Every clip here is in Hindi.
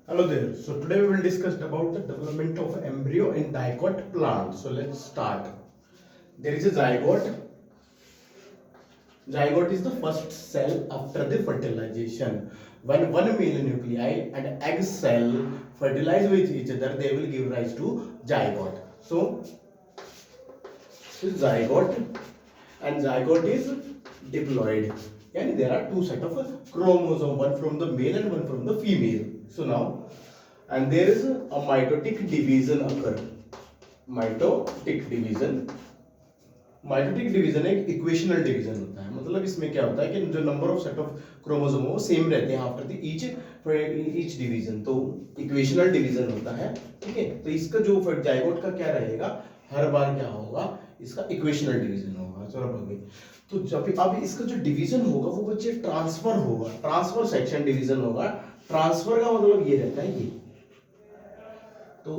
Hello there. So today we will discuss about the development of embryo in dicot plant. So let's start. There is a zygote. Zygote is the first cell after the fertilization. When one male nuclei and egg cell fertilize with each other, they will give rise to zygote. So this is zygote, and zygote is diploid. And there are two set of chromosome, one from the male and one from the female. So now, and there is a mitotic division occur. Mitotic division एक इक्वेशनल डिवीजन होता है। मतलब इसमें क्या होता है कि जो number of set of chromosome वो सेम रहते हैं आफ्टर द ईच डिवीजन, तो इक्वेशनल डिवीजन होता है। ठीक है, तो इसका जो जाइगोट का क्या रहेगा, हर बार क्या होगा, इसका इक्वेशनल डिवीजन होगा। चलो भाई, तो जब अब इसका जो डिवीजन होगा वो बच्चे ट्रांसफर होगा, ट्रांसफर सेक्शन डिवीजन होगा। ट्रांसफर का मतलब ये रहता है ये, तो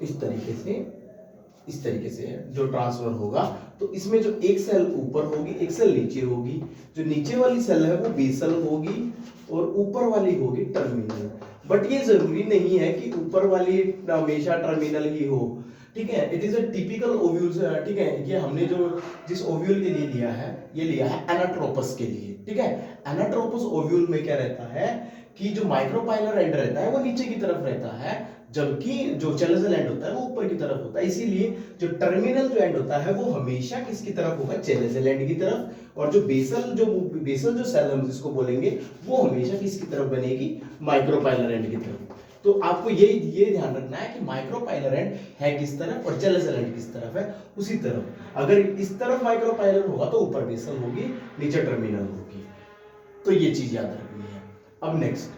इस तरीके से जो ट्रांसफर होगा, तो इसमें जो एक सेल ऊपर होगी एक सेल नीचे होगी। जो नीचे वाली सेल है वो बेसल होगी और ऊपर वाली होगी टर्मिनल। बट ये जरूरी नहीं है कि ऊपर वाली हमेशा टर्मिनल ही हो। ठीक है, it is a typical ovules. ठीक है, ये हमने जो जिस ओव्यूल के लिए लिया है, ये लिया है एनाट्रोपस के लिए। ठीक है, एनाट्रोपस ओव्यूल में क्या रहता है कि जो माइक्रोपाइलर एंड रहता है वो नीचे की तरफ रहता है, जबकि जो चेलेजल एंड होता है वो ऊपर की तरफ होता है। इसीलिए जो टर्मिनल जो एंड होता है वो हमेशा किसकी तरफ होगा, चेलेजल एंड की तरफ। और जो बेसल जो सेल हम जिसको बोलेंगे वो हमेशा किसकी तरफ बनेगी, माइक्रोपाइलर एंड की तरफ। तो आपको ये ध्यान रखना है कि माइक्रोपाइलर एंड है किस तरफ और चेलेजल एंड किस तरफ है, उसी तरफ। अगर इस तरफ माइक्रोपाइलर होगा तो ऊपर बेसल होगी, नीचे टर्मिनल होगी। तो ये चीज याद रखनी है। अब नेक्स्ट,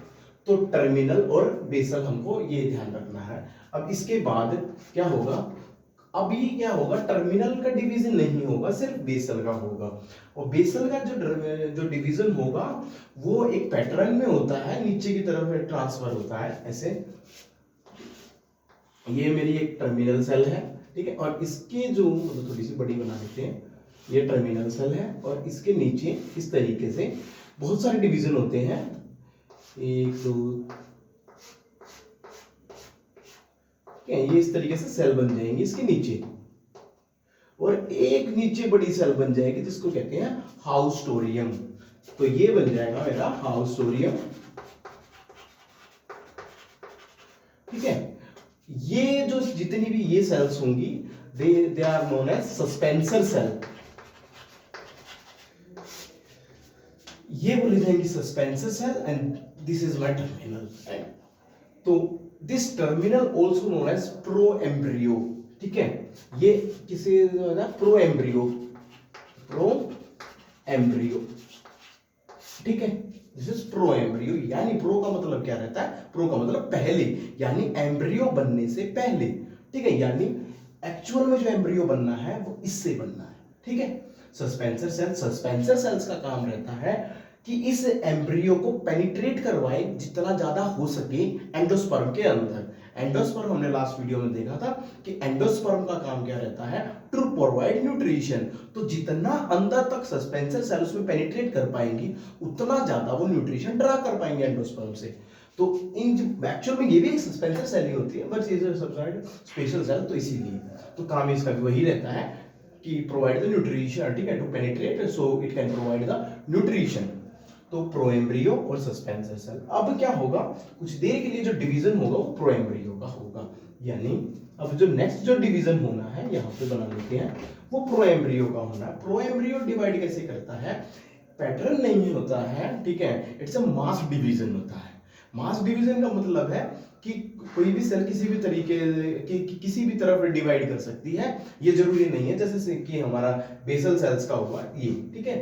तो टर्मिनल और बेसल हमको ये ध्यान रखना है। अब इसके बाद क्या होगा, अभी क्या होगा, टर्मिनल का डिवीजन नहीं होगा, सिर्फ बेसल का होगा। और बेसल का जो डिवीजन होगा वो एक पैटर्न में होता है, नीचे की तरफ ट्रांसफर होता है ऐसे। ये मेरी एक टर्मिनल सेल है। ठीक है, और इसके जो थोड़ी सी बड़ी बना देते हैं, ये टर्मिनल सेल है और इसके नीचे इस तरीके से बहुत सारे डिवीजन होते हैं, एक दो, ये इस तरीके से सेल बन जाएंगे इसके नीचे, और एक नीचे बड़ी सेल बन जाएगी जिसको कहते हैं हाउस्टोरियम। तो ये बन जाएगा मेरा हाउस्टोरियम। ठीक है, ये जो जितनी भी ये सेल्स होंगी they are known as suspensor cell. ये बोली जाएंगी suspensor cell and this is my terminal. तो this terminal also known as proembryo. ठीक है, ये किसे ना, प्रोएम्ब्रियो। ठीक है, दिस इज प्रोएम्ब्रियो। यानी प्रो का मतलब क्या रहता है, प्रो का मतलब पहले, यानी एम्ब्रियो बनने से पहले। ठीक है, यानी एक्चुअल में जो एम्ब्रियो बनना है वो इससे बनना है। ठीक है, सस्पेंसर सेल्स का काम रहता है कि इस एम्ब्रियो को पेनिट्रेट करवाए जितना ज्यादा हो सके एंडोस्पर्म के अंदर। एंडोस्पर्म हमने लास्ट वीडियो में देखा था कि एंडोस्पर्म का काम क्या रहता है, टू प्रोवाइड न्यूट्रिशन। तो जितना अंदर तक सस्पेंसर सेल उसमें पेनिट्रेट कर पाएंगी उतना ज्यादा वो न्यूट्रिशन ड्रा कर पाएंगे एंडोस्पर्म से। तो इन एक्चुअल में ये भी एक सस्पेंसर सेल ही होती है, बट ये स्पेशल सेल, तो इसीलिए तो काम इसका भी वही रहता है कि प्रोवाइड द न्यूट्रिशन। ठीक है, to penetrate so it can provide the nutrition. तो प्रोएम्ब्रियो और सस्पेंसर सेल। अब क्या होगा, कुछ देर के लिए जो डिवीजन होगा वो प्रोएम्ब्रियो का होगा। यानी अब जो नेक्स्ट जो डिवीजन होना है, यहाँ पे बना लेते हैं, वो प्रोएम्ब्रियो का होना है। प्रोएम्ब्रियो डिवाइड कैसे करता है, पैटर्न नहीं होता है। ठीक है, इट्स अ मास डिवीजन होता है। मास डिवीजन का मतलब है कि कोई भी सेल किसी भी तरीके किसी भी तरफ डिवाइड कर सकती है। ये जरूरी नहीं है जैसे कि हमारा बेसल सेल्स का हुआ ये। ठीक है,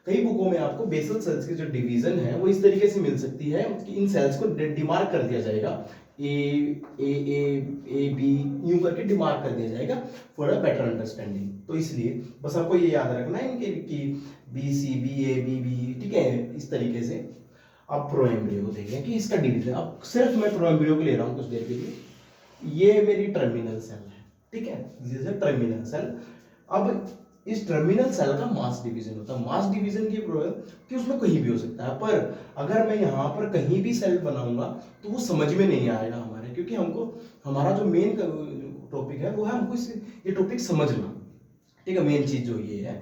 कई बुकों में आपको बेसल सेल्स की जो डिवीजन है वो इस तरीके से मिल सकती है कि इन सेल्स को डिमार्क कर दिया जाएगा, ए बी यूं करके डिमार्क कर दिया जाएगा फॉर अ बेटर अंडरस्टैंडिंग। तो इसलिए बस आपको ये याद रखना है इनके कि B C B A B B. ठीक है, इस तरीके से अब प्रोएम्ब्रियो को देखें कि इसका डिवीजन। अब सिर्फ मैं प्रोएम्ब्रियो को ले रहा हूं कुछ देर के लिए। ये मेरी टर्मिनल सेल है। ठीक है, this is a terminal cell. अब इस टर्मिनल सेल का मास डिवीजन होता है। मास डिवीजन की कि उसमें कहीं भी हो सकता है, पर अगर मैं यहाँ पर कहीं भी सेल बनाऊंगा तो वो समझ में नहीं आएगा हमारे, क्योंकि हमको हमारा जो मेन टॉपिक है वो है हमको ये टॉपिक समझना, ठीक है। मेन चीज जो ये है,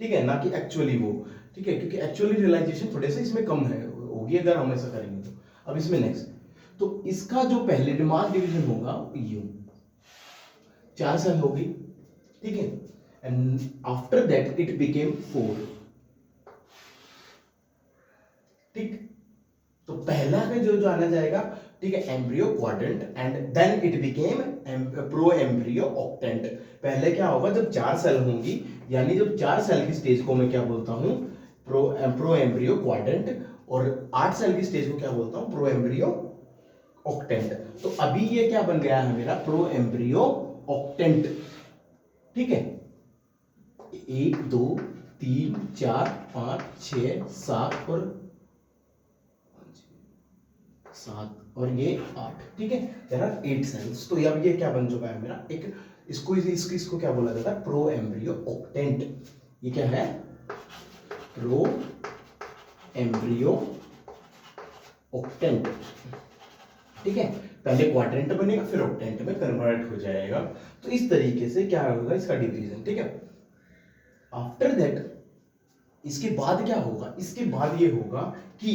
ठीक है, ना कि एक्चुअली वो, ठीक है, क्योंकि एक्चुअली रियलाइजेशन थोड़े से इसमें कम है होगी अगर हम ऐसा करेंगे तो। अब इसमें नेक्स्ट, तो इसका जो पहले मास डिवीजन होगा यू 4 सेल होगी, ठीक है, and after that it became 4, ठीक। तो पहला का जो आना जाएगा, ठीक है, embryo quadrant and then it became proembryo octant. पहले क्या होगा, जब 4 सेल होंगी, यानी जब 4 सेल की स्टेज को मैं क्या बोलता हूं, प्रो एम्ब्रियो क्वाड्रेंट, और 8 सेल की स्टेज को क्या बोलता हूं, प्रो एम्ब्रियो ऑक्टेंट। तो अभी ये क्या बन गया है मेरा, प्रो एम्ब्रियो ऑक्टेंट, ठीक है। 1 2 3 4 5 6 7 और ये 8, ठीक है, देयर आर 8 सेल्स। तो अब ये क्या बन चुका है मेरा, एक इसको क्या बोला जाता है, प्रो एम्ब्रियो ऑक्टेंट। ये क्या है, प्रो एम्ब्रियो ऑक्टेंट, ठीक है। पहले क्वाड्रेंट बनेगा फिर ऑक्टेंट में कन्वर्ट हो जाएगा। तो इस तरीके से क्या होगा इसका डिवीजन, ठीक है। आफ्टर दैट, इसके बाद क्या होगा, इसके बाद ये होगा कि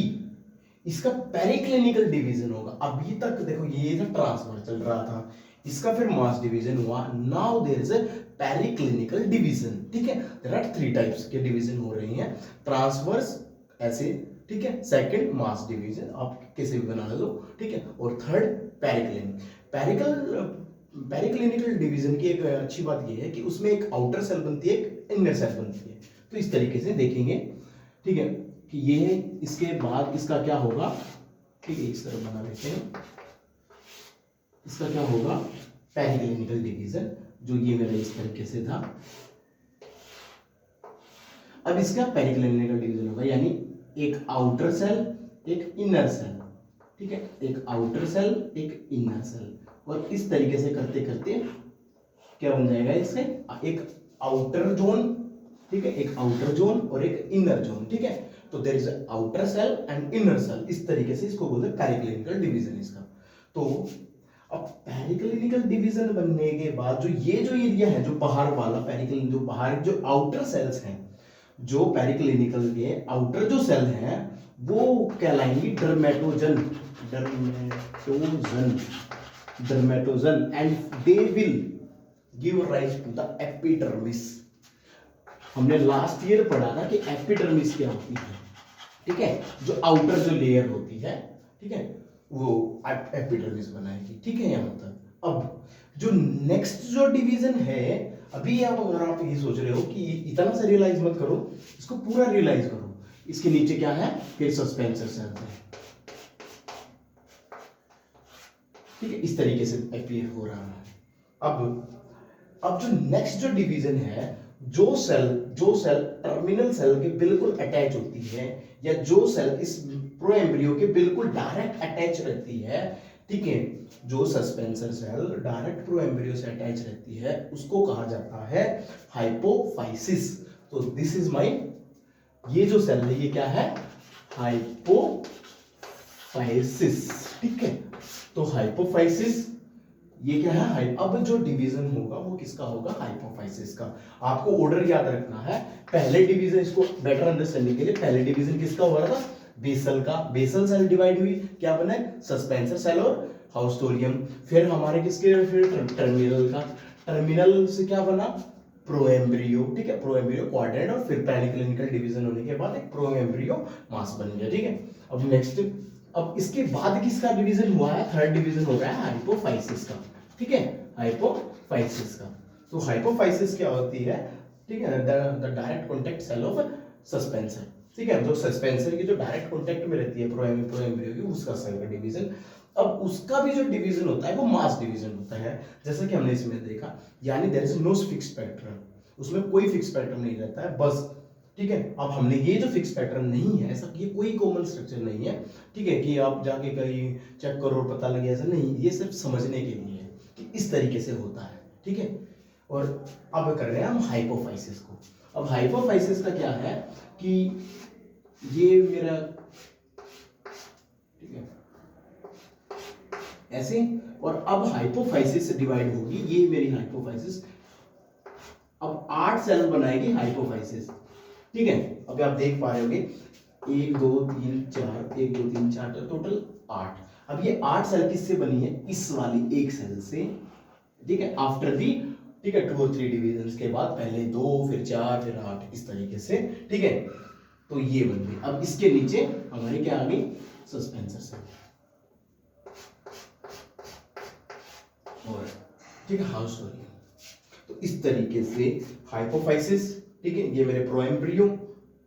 इसका पेरिक्लिनिकल डिवीजन होगा। अभी तक देखो ये था ट्रांसफर चल रहा था, इसका फिर मास डिवीजन हुआ। Now there is a periclinical division, ठीक है। देयर आर 3 टाइप्स के डिवीजन हो रहे हैं, ट्रांसवर्स ऐसे, ठीक है, सेकंड मास डिवीजन आप कैसे भी बना लो, ठीक है, और थर्ड पेरिक्लिनिकल डिवीजन की एक अच्छी बात ये है कि उसमें एक आउटर सेल बनती है, एक इनर सेल बनती है। तो इस तरीके से देखेंगे, ठीक है, कि ये है, इसके बाद इसका क्या होगा, ठीक है, इस तरह बना लेते हैं, इसका क्या होगा, पेरिक्लिनिकल डिवीजन, जो ये मेरा इस तरीके से था। अब इसका पेरिक्लिनिकल डिवीजन होगा, यानी एक आउटर सेल एक इनर सेल, ठीक है, एक आउटर सेल एक इनर सेल, और इस तरीके से करते करते क्या बन जाएगा, इससे एक आउटर जोन, ठीक है, एक आउटर जोन और एक इनर जोन, ठीक है। तो there is outer cell and inner cell, इस तरीके से इसको बोलते हैं पेरिक्लिनिकल डिवीजन इसका। तो अब पेरिक्लिनिकल डिवीजन बनने के बाद जो एरिया है, जो बाहर वाला पेरिक्लिन, जो बाहर जो आउटर सेल्स हैं, जो पेरिक्लिनिकल के आउटर जो सेल हैं वो कहलाएंगी dermatogen and they will give rise to the epidermis. हमने लास्ट ईयर पढ़ा था कि एपिडर्मिस क्या होती है, ठीक है, जो आउटर जो लेयर होती है, ठीक है, वो एपिडर्मिस बनाएगी, ठीक है, यहां तक। अब जो नेक्स्ट जो डिवीजन है, अभी अगर आप ये सोच रहे हो कि इतना सा रियलाइज मत करो, इसको पूरा रियलाइज करो। इसके नीचे क्या है, फिर सस्पेंसर सेल है, ठीक है, इस तरीके से अपीयर हो रहा है। अब जो नेक्स्ट जो डिवीजन है, जो सेल टर्मिनल सेल के बिल्कुल अटैच होती है, या जो सेल इस प्रो एम्ब्रियो के बिल्कुल डायरेक्ट अटैच रहती है, ठीक है, जो suspensor cell direct proembryo से अटैच रहती है, उसको कहा जाता है हाइपोफाइसिस। तो दिस इज माय, ये जो सेल है ये क्या है, हाइपोफाइसिस, ठीक है। तो हाइपोफाइसिस ये क्या है, अब जो डिवीजन होगा वो किसका होगा, हाइपोफाइसिस का। आपको ऑर्डर याद रखना है, पहले डिवीजन, इसको बेटर अंडरस्टैंडिंग के लिए, पहले डिवीजन किसका हो रहा था, बेसल का। बेसल सेल डिवाइड हुई, क्या बना है, सस्पेंसर सेल और हाउस्टोरियम। फिर हमारे किसके, फिर टर्मिनल का, टर्मिनल से क्या बना, प्रो एम्ब्रियो, ठीक है, प्रो एम्ब्रियो क्वाड्रेंट, और फिर पेरिक्लिनिकल डिवीजन होने के बाद एक प्रो एम्ब्रियो मास बन गया, ठीक है। अब नेक्स्ट, अब इसके बाद किसका डिवीजन हुआ है, थर्ड डिवीजन हो गया है हाइपोफाइसिस का, ठीक है, हाइपोफाइसिस का। तो हाइपोफाइसिस क्या होती है, ठीक है, the direct contact cell of suspensor, ठीक है, जो सस्पेंसर की जो डायरेक्ट कॉन्टैक्ट में रहती है प्रो एम्ब्रियो की, उसका सेल का डिवीजन। अब उसका भी जो डिवीजन होता है वो मास डिवीजन होता है, जैसा कि हमने इसमें देखा, यानी there is no fix pattern, उसमें कोई फिक्स पैटर्न नहीं रहता है, बस, ठीक है। अब हमने ये जो फिक्स पैटर्न नहीं है, ऐसा ये कोई कॉमन स्ट्रक्चर नहीं है, ठीक है, कि आप जाके कहीं चेक करो और पता लगे, ऐसा नहीं, ये सिर्फ समझने के लिए है कि इस तरीके से होता है, ठीक है। और अब कर रहे हैं हम हाइपोफाइसिस को। अब हाइपोफाइसिस का क्या है कि ये मेरा, ठीक है, ऐसे, और अब हाइपोफाइसिस से डिवाइड होगी, ये मेरी हाइपोफाइसिस अब 8 सेल बनाएगी हाइपोफाइसिस, ठीक है। अभी आप देख पा रहे होगे 1 2 3 4, 1 2 3 4, टोटल 8। अब ये 8 सेल किससे बनी है? इस वाली एक सेल से, ठीक है, आफ्टर दी, ठीक है, 2 और 3 डिविजन के बाद, पहले 2 फिर 4 फिर 8, इस तरीके से, ठीक है। तो ये बन गई। अब इसके नीचे हमारी क्या आ गई? सस्पेंसर सेल, और ठीक है, हाउस स्टोरी। तो इस तरीके से हाइपोफाइसिस, ठीक है, ये मेरे प्रोएम्ब्रियो,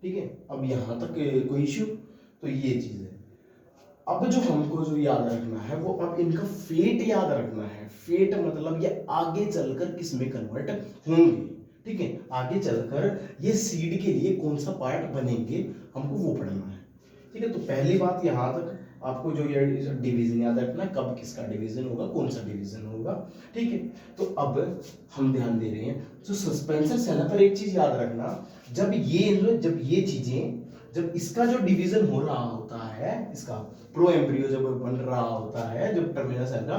ठीक है। अब यहां तक कोई इश्यू? तो ये चीज है। अब जो हमको जो याद रखना है वो, अब इनका फेट याद रखना है। फेट मतलब ये आगे चलकर किस में कन्वर्ट होंगे, ठीक है, आगे चलकर ये सीड के लिए कौन सा पार्ट बनेंगे, हमको वो पढ़ना है, ठीक है। तो पहली बात यहां तक आपको जो ये डिवीजन याद रखना, कब किसका डिवीजन होगा, कौन सा डिवीजन होगा, ठीक है। तो अब हम ध्यान दे रहे हैं जो सस्पेंसर सेल पर, एक चीज याद रखना, जब ये चीजें, जब इसका जो डिवीजन हो रहा होता है, इसका प्रो एम्ब्रियो जब बन रहा होता है, जब टर्मिनल सेल का,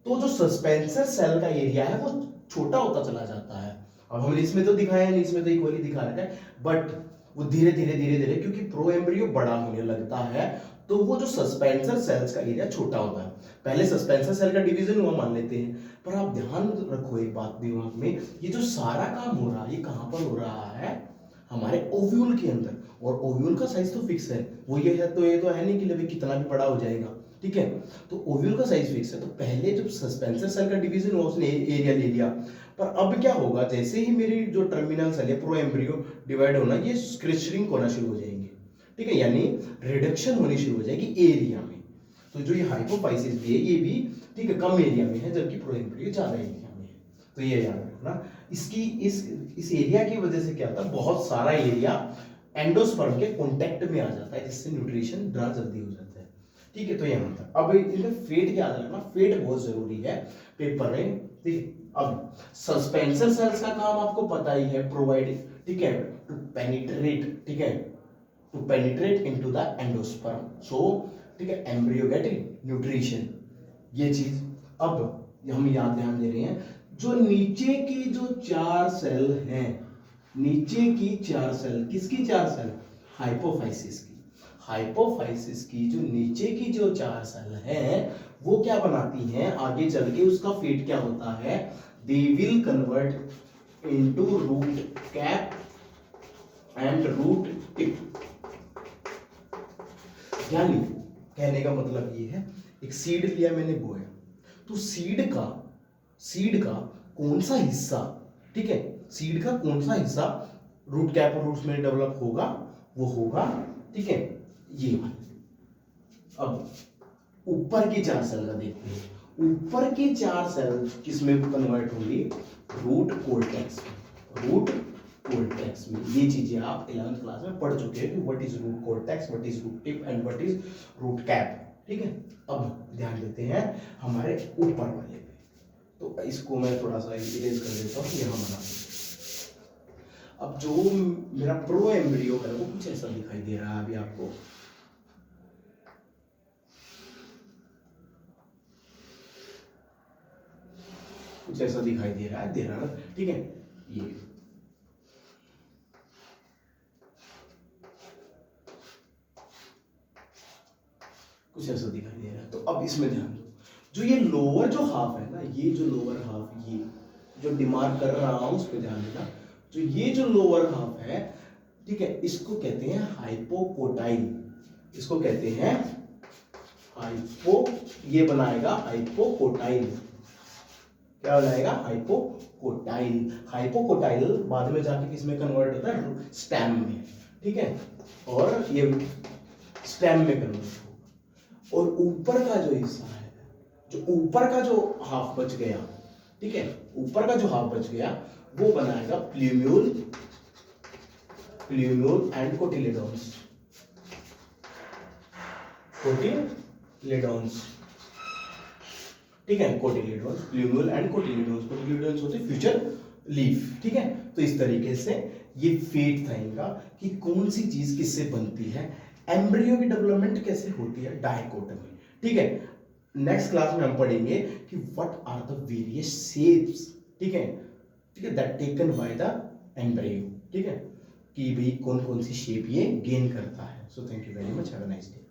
तो जो सस्पेंसर सेल का एरिया है वो छोटा होता चला जाता है। अब हमने इसमें तो दिखाया नहीं, इसमें तो इक्वली दिखा रखा है, बट वो धीरे धीरे क्योंकि प्रो एम्ब्रियो बड़ा होने लगता है, तो वो जो सस्पेंसर सेल्स का एरिया छोटा होता है। पहले सस्पेंसर सेल का डिवीजन हुआ मान लेते हैं, पर आप ध्यान रखो एक बात दिमाग में, ये जो सारा काम हो रहा है ये कहां पर हो रहा है? हमारे ओव्यूल के अंदर। और ओव्यूल का साइज तो फिक्स है, वो ये तो है नहीं कि अभी कितना भी बड़ा हो जाएगा, ठीक है। तो ओव्यूल का साइज फिक्स है, तो पहले जब सस्पेंसर सेल का डिवीजन हुआ उसने एरिया ले लिया, पर अब क्या होगा, जैसे ही मेरी जो टर्मिनल सेल है प्रो एम्ब्रियो डिवाइड होना, ये श्रिंक होना शुरू हो जाएंगे, ठीक है, यानी रिडक्शन होनी शुरू हो जाएगी एरिया में। तो जो ये हाइपोफाइसिस भी है, ये भी, ठीक है, कम एरिया में है, जबकि प्रो एम्ब्रियो ज्यादा एरिया में है। तो ये याद रखना। इसकी इस एरिया की वजह से क्या होता है, बहुत सारा एरिया एंडोस्पर्म के कांटेक्ट में आ जाता है, जिससे न्यूट्रिशन ड्रा जल्दी हो जाता है, ठीक है। तो यहाँ तक। अब इनका फेट याद रखना, फेट बहुत जरूरी है पेपर में, ठीक है। अब सस्पेंसर सेल्स का काम आपको पता ही है, प्रोवाइड, ठीक है, टू पेनिट्रेट, ठीक है, to penetrate into the endosperm, so, ठीक है, एम्ब्रियो गेट न्यूट्रिशन, ये चीज। अब हम यहाँ ध्यान दे रहे हैं, जो नीचे की जो 4 सेल हैं, नीचे की 4 सेल, किसकी 4 सेल? हाइपोफाइसिस की। हाइपोफाइसिस की जो नीचे की जो 4 सेल हैं, वो क्या बनाती हैं आगे चल के, उसका फेट क्या होता है? They will convert into root cap and root tip. यानी कहने का मतलब ये है, एक सीड लिया मैंने, बोया, तो सीड का कौन सा हिस्सा, ठीक है, सीड का कौन सा हिस्सा रूट कैप और रूट्स में डेवलप होगा, वो होगा, ठीक है, ये वाला। अब ऊपर की 4 सेल का देखते हैं, ऊपर की 4 सेल किसमें कन्वर्ट होंगी? रूट कोर्टेक्स में। रूट कोर्टेक्स में। ये चीजें आप 11th क्लास में पढ़ चुके हैं कि what is root cortex, what is root tip and what is root cap, ठीक है। अब ध्यान देते हैं हमारे ऊपर वाले पे, तो इसको मैं थोड़ा सा इरेज कर देता हूँ, यहाँ बना देता हूँ। अब जो मेरा प्रो एम्ब्रियो है वो कुछ ऐसा दिखाई दे रहा है अभी आपको, कुछ ऐसा दिखाई दे रहा है, ठीक है, ये कुछ ऐसा दिखाई दे रहा है। तो अब इसमें ध्यान दो, जो ये लोअर जो हाफ है ना, ये जो लोअर हाफ, ये जो डिमार्क कर रहा हूं उस पर ध्यान देना, जो ये जो लोअर हाफ है, ठीक है, इसको कहते हैं हाइपोकोटाइल, इसको कहते हैं हाइपो, ये बनाएगा हाइपोकोटाइल, क्या बनाएगा? हाइपोकोटाइल। हाइपोकोटाइल बाद में जाके किसमें कन्वर्ट होता है? स्टेम में, ठीक है, और ये स्टेम में कन्वर्ट होगा। और ऊपर का जो हिस्सा है, जो ऊपर का जो हाफ बच गया, ठीक है, ऊपर का जो हाफ बच गया, वो बनाएगा प्ल्यूम्यूल एंड कोटिलेडोन्स, ठीक है, कोटिलेडोन्स, प्ल्यूम्यूल एंड कोटिलेडोन्स। कोटिलेडोन्स होते फ्यूचर लीफ, ठीक है। तो इस तरीके से ये फेट था इनका कि कौन सी चीज किससे बनती है, एम्ब्रियो की डेवलपमेंट कैसे होती है डायकोटमी। ठीक है, नेक्स्ट क्लास में हम पढ़ेंगे कि what are the various shapes, ठीक है, ठीक है, that taken by the embryo, ठीक है, कि भाई कौन कौन सी शेप ये गेन करता है। So thank you very much, have a nice day.